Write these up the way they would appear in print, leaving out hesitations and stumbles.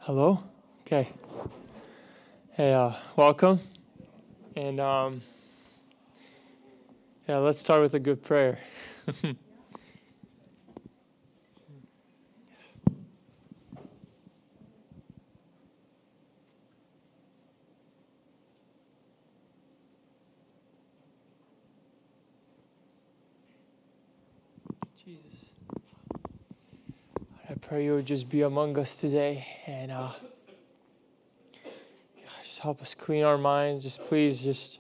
Hello? Okay. Hey, welcome. And let's start with a good prayer. Jesus. I pray you would just be among us today and just help us clean our minds. Just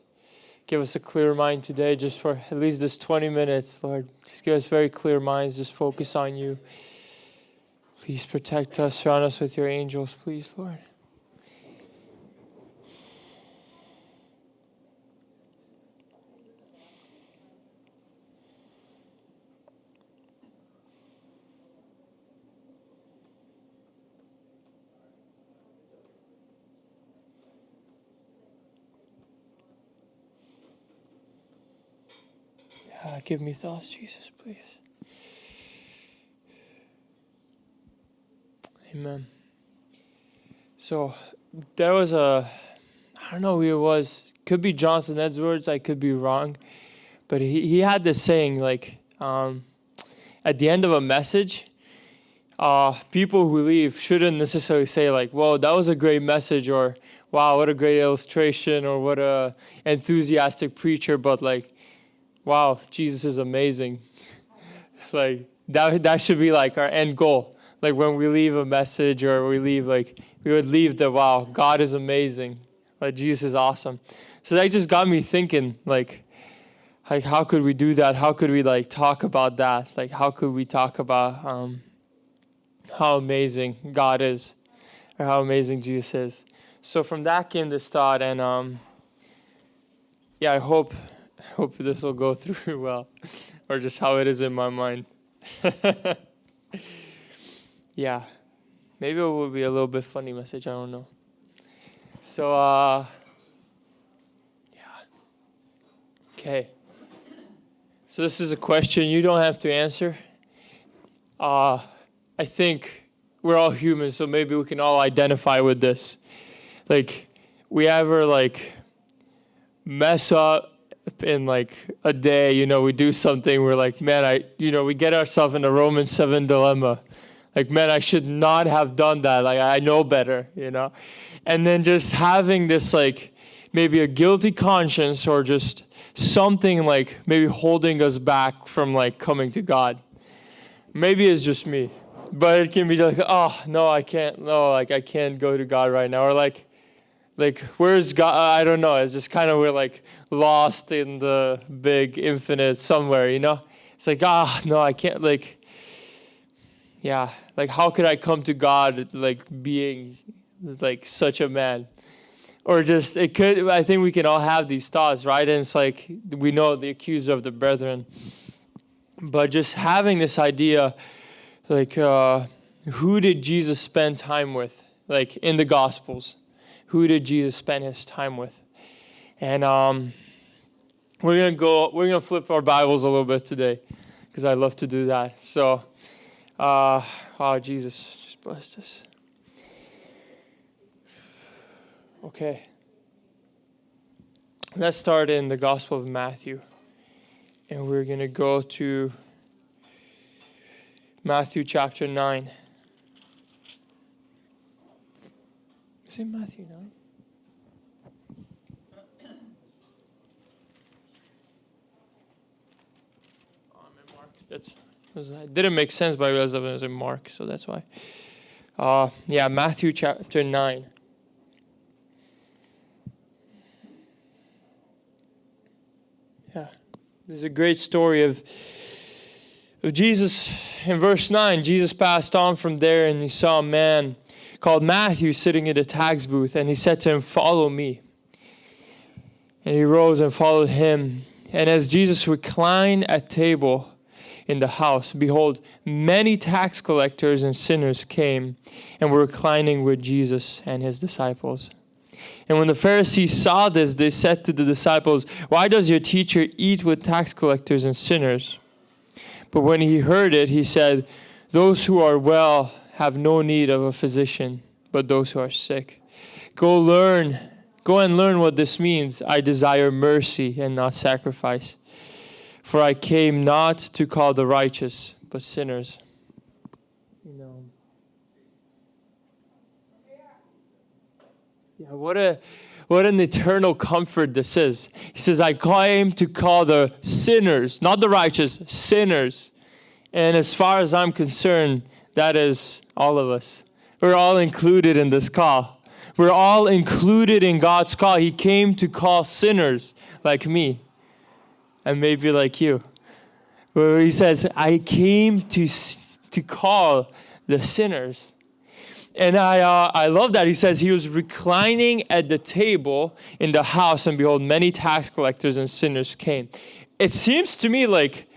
give us a clear mind today, just for at least this 20 minutes, Lord. Just give us very clear minds. Just focus on you. Please protect us, surround us with your angels, please, Lord. Give me thoughts, Jesus, please. Amen. So there was I don't know who it was. Could be Jonathan Edwards. I could be wrong. But he had this saying, like, at the end of a message, people who leave shouldn't necessarily say, like, whoa, that was a great message, or wow, what a great illustration, or what a enthusiastic preacher, but like, wow, Jesus is amazing. Like, that should be like our end goal. Like when we leave a message or we leave, like, we would leave the, wow, God is amazing. Like, Jesus is awesome. So that just got me thinking, like how could we do that? How could we, like, talk about that? Like, how could we talk about how amazing God is, or how amazing Jesus is? So from that came this thought, and I hope this will go through well, or just how it is in my mind. Yeah, maybe it will be a little bit funny message, I don't know. So, okay. So this is a question you don't have to answer. I think we're all human, so maybe we can all identify with this. Like, we ever, like, mess up in, like, a day, we do something, we're like, man, we get ourselves in a Romans 7 dilemma. Like, man, I should not have done that. Like, I know better, And then just having this, like, maybe a guilty conscience, or just something, like, maybe holding us back from, like, coming to God. Maybe it's just me. But it can be like, oh, no, I can't. No, like, I can't go to God right now. Or, like, where's God? I don't know. It's just kind of, we're, like, lost in the big infinite somewhere, It's like, no, I can't, like, yeah. Like, how could I come to God, like, being, like, such a man? Or just, I think we can all have these thoughts, right? And it's like, we know the accuser of the brethren. But just having this idea, like, who did Jesus spend time with? Like, in the Gospels. Who did Jesus spend his time with? And we're gonna flip our Bibles a little bit today, because I love to do that. So, Jesus, just bless us. Okay. Let's start in the Gospel of Matthew. And we're gonna go to Matthew chapter 9. Is it Matthew 9? It didn't make sense, but I realized it was in Mark, so that's why. Matthew chapter 9. Yeah, there's a great story of Jesus. In verse 9, Jesus passed on from there, and he saw a man called Matthew sitting at a tax booth, and he said to him, "Follow me." And he rose and followed him. And as Jesus reclined at table in the house, behold, many tax collectors and sinners came and were reclining with Jesus and his disciples. And when the Pharisees saw this, they said to the disciples, "Why does your teacher eat with tax collectors and sinners?" But when he heard it, he said, "Those who are well have no need of a physician, but those who are sick. Go and learn what this means. I desire mercy and not sacrifice. For I came not to call the righteous, but sinners. What an eternal comfort this is. He says, I came to call the sinners, not the righteous, sinners. And as far as I'm concerned, that is all of us. We're all included in this call. We're all included in God's call. He came to call sinners like me and maybe like you. Where he says, I came to call the sinners. And I love that. He says he was reclining at the table in the house, and behold, many tax collectors and sinners came. It seems to me like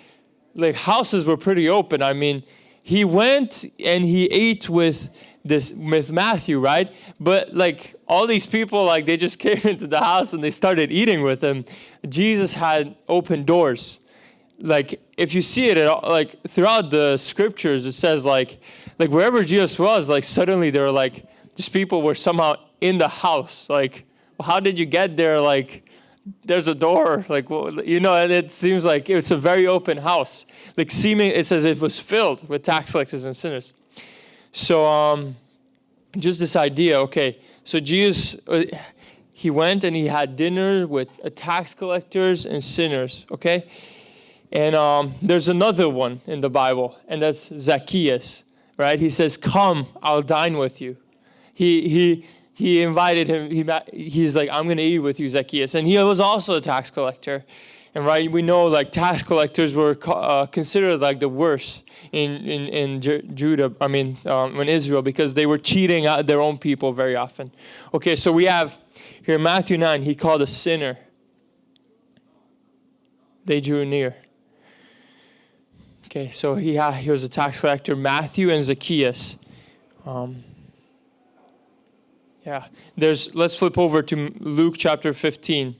houses were pretty open. I mean, he went and he ate with Matthew, right? But like all these people, like they just came into the house and they started eating with him. Jesus had open doors. Like if you see it, like throughout the scriptures, it says like wherever Jesus was, like suddenly there were like these people were somehow in the house. Like, well, how did you get there? Like, there's a door. Like, well, and it seems like it's a very open house. Like it says it was filled with tax collectors and sinners. So just this idea. Okay, so Jesus he went and he had dinner with tax collectors and sinners. Okay. And there's another one in the Bible, and that's Zacchaeus, right? He says, come, I'll dine with you. He invited him. He's like, I'm going to eat with you, Zacchaeus. And he was also a tax collector. And right, we know like tax collectors were considered like the worst in Judah, in Israel, because they were cheating out their own people very often. Okay, so we have here Matthew 9, he called a sinner. They drew near. Okay, so he was a tax collector, Matthew and Zacchaeus. Let's flip over to Luke chapter 15.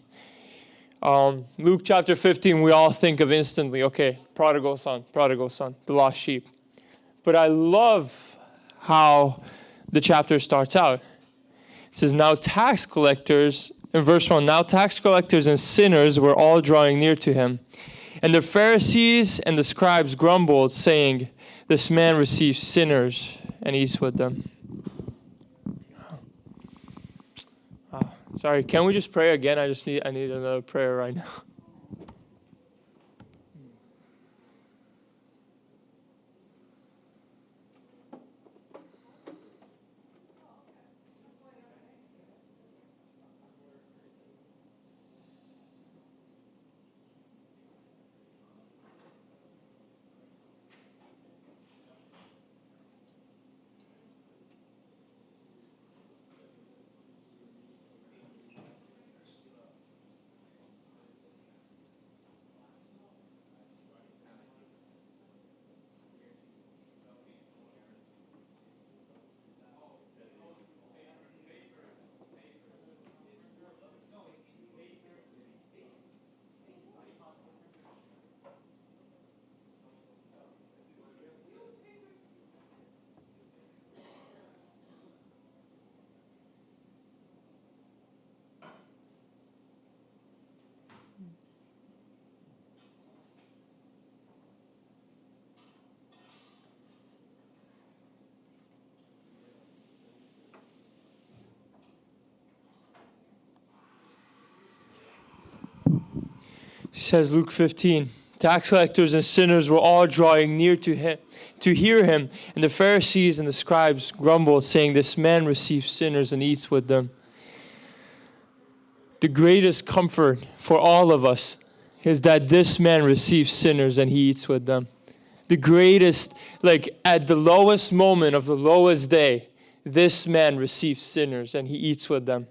Luke chapter 15, we all think of instantly, okay, prodigal son, the lost sheep. But I love how the chapter starts out. It says, now tax collectors, in verse 1, now tax collectors and sinners were all drawing near to him. And the Pharisees and the scribes grumbled, saying, this man receives sinners and eats with them. Sorry, can we just pray again? I need another prayer right now. He says, Luke 15, tax collectors and sinners were all drawing near to him to hear him, and the Pharisees and the scribes grumbled, saying, this man receives sinners and eats with them. The greatest comfort for all of us is that this man receives sinners and he eats with them. The greatest, like at the lowest moment of the lowest day, this man receives sinners and he eats with them.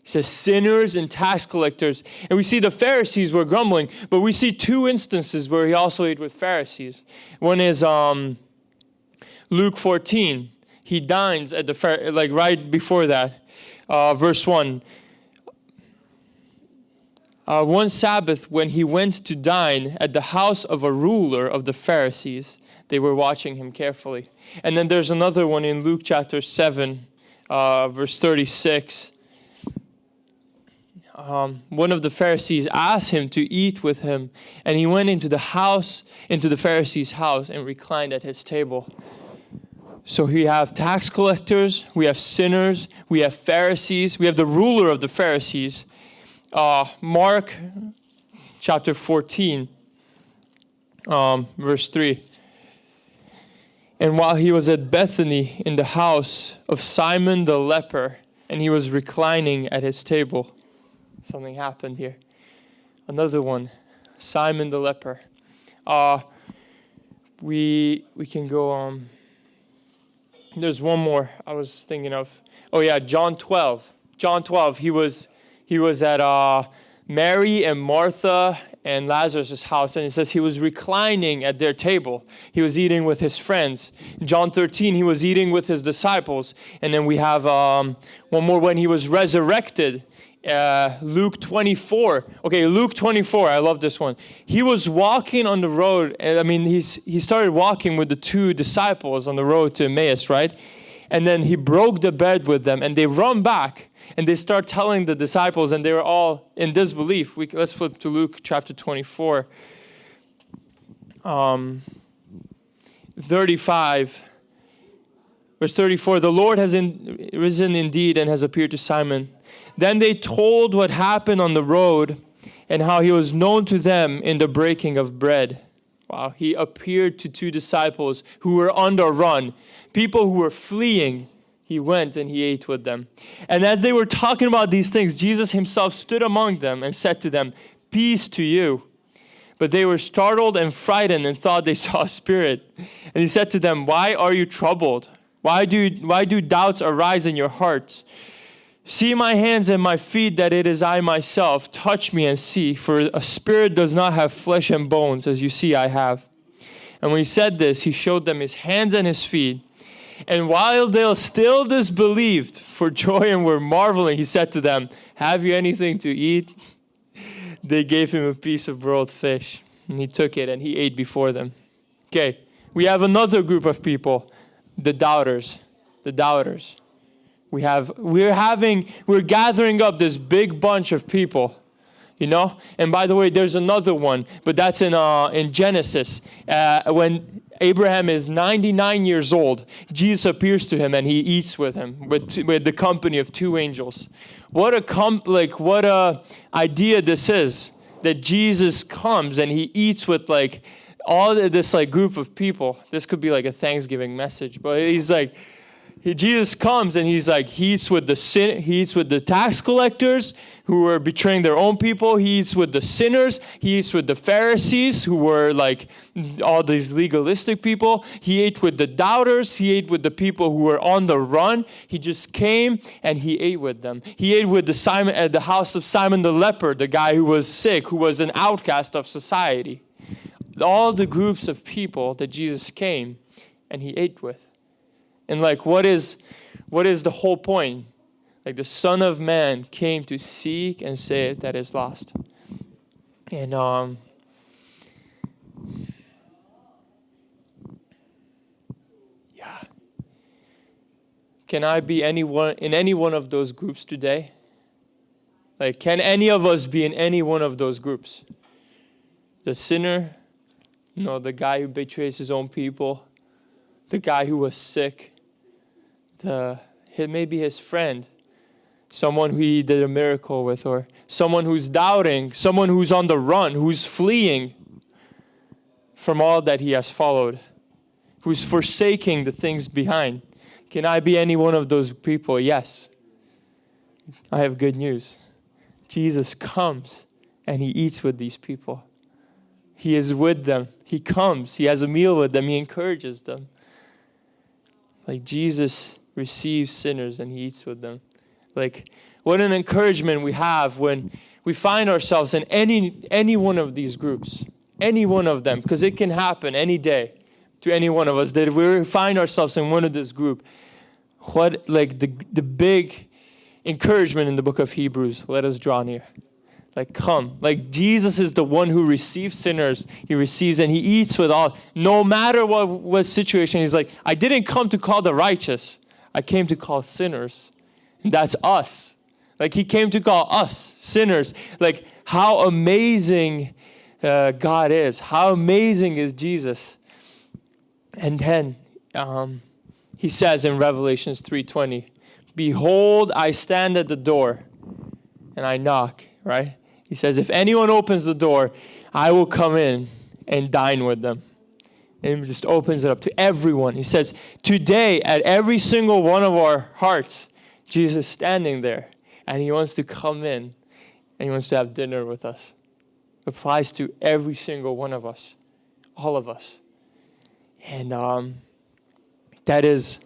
He says sinners and tax collectors. And we see the Pharisees were grumbling, but we see two instances where he also ate with Pharisees. One is Luke 14. He dines at the right before that, verse 1. One Sabbath, when he went to dine at the house of a ruler of the Pharisees, they were watching him carefully. And then there's another one in Luke chapter 7, verse 36. One of the Pharisees asked him to eat with him, and he went into the Pharisee's house, and reclined at his table. So we have tax collectors, we have sinners, we have Pharisees, we have the ruler of the Pharisees. Mark chapter 14, verse 3. And while he was at Bethany in the house of Simon the leper, and he was reclining at his table. Something happened here. Another one, Simon the leper. We can go on. There's one more I was thinking of. Oh yeah, John 12. John 12. He was at Mary and Martha and Lazarus' house, and it says he was reclining at their table. He was eating with his friends. In John 13, he was eating with his disciples. And then we have one more when he was resurrected. Luke 24. Okay, Luke 24. I love this one. He was walking on the road. He started walking with the two disciples on the road to Emmaus, right? And then he broke the bread with them, and they run back, and they start telling the disciples, and they were all in disbelief. Let's flip to Luke chapter 24. 35. Verse 34. The Lord has risen indeed and has appeared to Simon. Then they told what happened on the road and how he was known to them in the breaking of bread. Wow, he appeared to two disciples who were on the run, people who were fleeing. He went and he ate with them. And as they were talking about these things, Jesus himself stood among them and said to them, "Peace to you." But they were startled and frightened and thought they saw a spirit. And he said to them, "Why are you troubled? Why do doubts arise in your hearts? See my hands and my feet, that it is I myself. Touch me and see, for a spirit does not have flesh and bones, as you see I have." And when he said this, he showed them his hands and his feet. And while they still disbelieved for joy and were marveling, he said to them, "Have you anything to eat?" They gave him a piece of broiled fish, and he took it and he ate before them. Okay, we have another group of people, the doubters. The doubters. We're gathering up this big bunch of people, you know. And by the way, there's another one, but that's in Genesis. When Abraham is 99 years old, Jesus appears to him and he eats with him with the company of two angels. What a idea this is, that Jesus comes and he eats with all this group of people. This could be like a Thanksgiving message, but Jesus comes and he eats with the tax collectors who were betraying their own people. He eats with the sinners. He eats with the Pharisees who were all these legalistic people. He ate with the doubters. He ate with the people who were on the run. He just came and he ate with them. He ate with at the house of Simon the leper, the guy who was sick, who was an outcast of society. All the groups of people that Jesus came and he ate with. And what is the whole point? The Son of Man came to seek and save that is lost. And can I be in any one of those groups today? Can any of us be in any one of those groups? The sinner, the guy who betrays his own people, the guy who was sick, maybe his friend, someone who he did a miracle with, or someone who's doubting, someone who's on the run, who's fleeing from all that he has followed, who's forsaking the things behind. Can I be any one of those people? Yes. I have good news. Jesus comes and he eats with these people. He is with them. He comes. He has a meal with them. He encourages them. Jesus receives sinners and he eats with them. What an encouragement we have when we find ourselves in any one of these groups, any one of them, because it can happen any day to any one of us that we find ourselves in one of this group. What the big encouragement in the book of Hebrews, let us draw near. Come. Jesus is the one who receives sinners. He receives and he eats with all, no matter what situation. He's I didn't come to call the righteous. I came to call sinners. And that's us. Like he came to call us sinners. Like how amazing God is. How amazing is Jesus. And then he says in Revelations 3:20, behold, I stand at the door and I knock, right? He says, if anyone opens the door, I will come in and dine with them. And he just opens it up to everyone. He says, today, at every single one of our hearts, Jesus is standing there. And he wants to come in. And he wants to have dinner with us. It applies to every single one of us. All of us. And that is...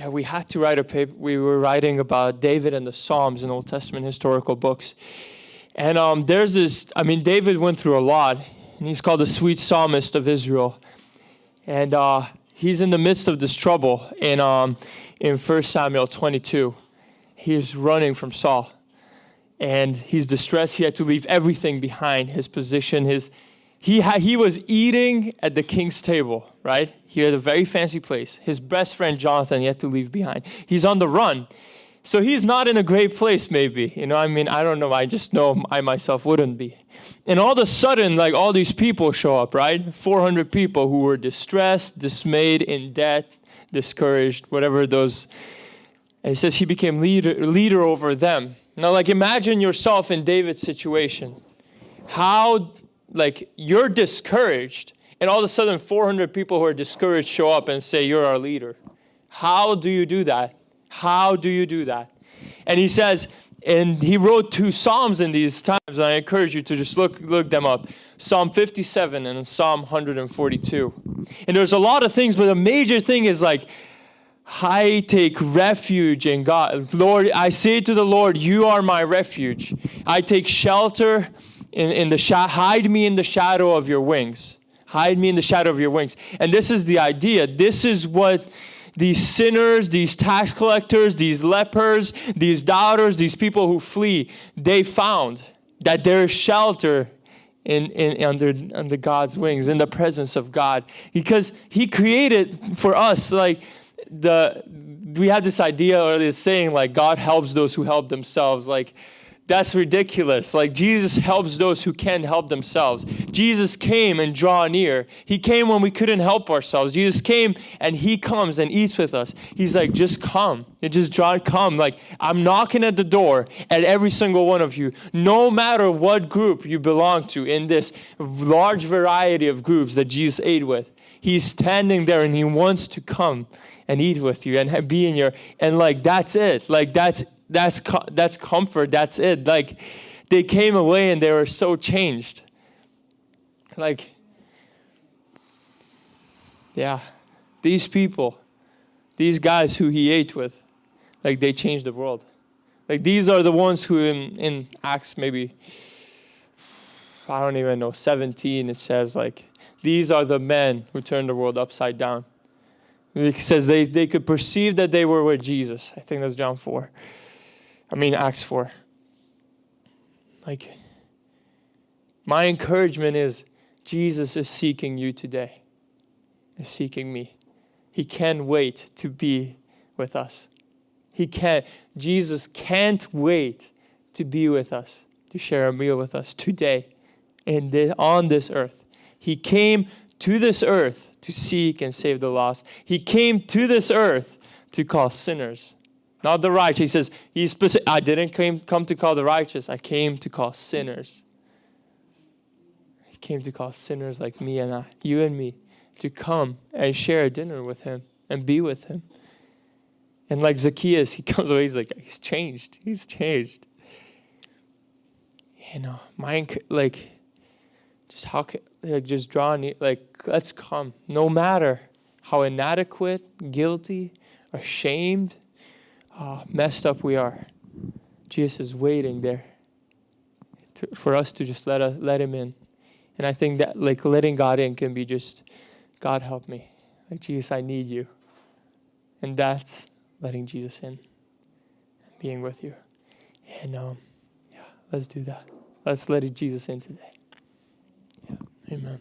we had to write a paper. We were writing about David and the Psalms in Old Testament historical books. And there's this, David went through a lot, and he's called the sweet psalmist of Israel. And he's in the midst of this trouble in 1 Samuel 22. He's running from Saul, and he's distressed. He had to leave everything behind, his position, He was eating at the king's table, right? He had a very fancy place. His best friend, Jonathan, he had to leave behind. He's on the run. So he's not in a great place, maybe. I don't know. I just know I myself wouldn't be. And all of a sudden, like all these people show up, right? 400 people who were distressed, dismayed, in debt, discouraged, whatever those. And he says he became leader over them. Now, like imagine yourself in David's situation. How... like you're discouraged, and all of a sudden 400 people who are discouraged show up and say, you're our leader. How do you do that? How do you do that? And he says, and he wrote 2 Psalms in these times, and I encourage you to just look them up. Psalm 57 and Psalm 142. And there's a lot of things, but the major thing is like, I take refuge in God. Lord, I say to the Lord, you are my refuge. I take shelter hide me in the shadow of your wings. Hide me in the shadow of your wings. And this is the idea. This is what these sinners, these tax collectors, these lepers, these doubters, these people who flee, they found that there is shelter under God's wings, in the presence of God. Because he created for us, like we had this idea or this saying, like God helps those who help themselves. Like, that's ridiculous. Like Jesus helps those who can't help themselves. Jesus came and draw near. He came when we couldn't help ourselves. Jesus came and he comes and eats with us. He's like, just come. And just come. Like I'm knocking at the door at every single one of you. No matter what group you belong to in this large variety of groups that Jesus ate with. He's standing there and he wants to come and eat with you and be in your, and like that's it. Like that's comfort. That's it. Like they came away and they were so changed. Like, yeah, these people, these guys who he ate with, like they changed the world. Like these are the ones who in Acts maybe, I don't even know, 17, it says like, these are the men who turned the world upside down. It says they could perceive that they were with Jesus. I think that's Acts 4. Like, my encouragement is Jesus is seeking you today. Is seeking me. He can't wait to be with us. Jesus can't wait to be with us, to share a meal with us today on this earth. He came to this earth to seek and save the lost. He came to this earth to call sinners. Not the righteous. He says, I didn't come to call the righteous. I came to call sinners. He came to call sinners like me and you and me, to come and share dinner with him and be with him. And like Zacchaeus, he comes away, he's changed. He's changed. Just draw near, let's come. No matter how inadequate, guilty, ashamed, messed up we are. Jesus is waiting there for us to just let him in. And I think that letting God in can be just, God help me. Like, Jesus, I need you. And that's letting Jesus in and being with you. And let's do that. Let's let Jesus in today. Amen.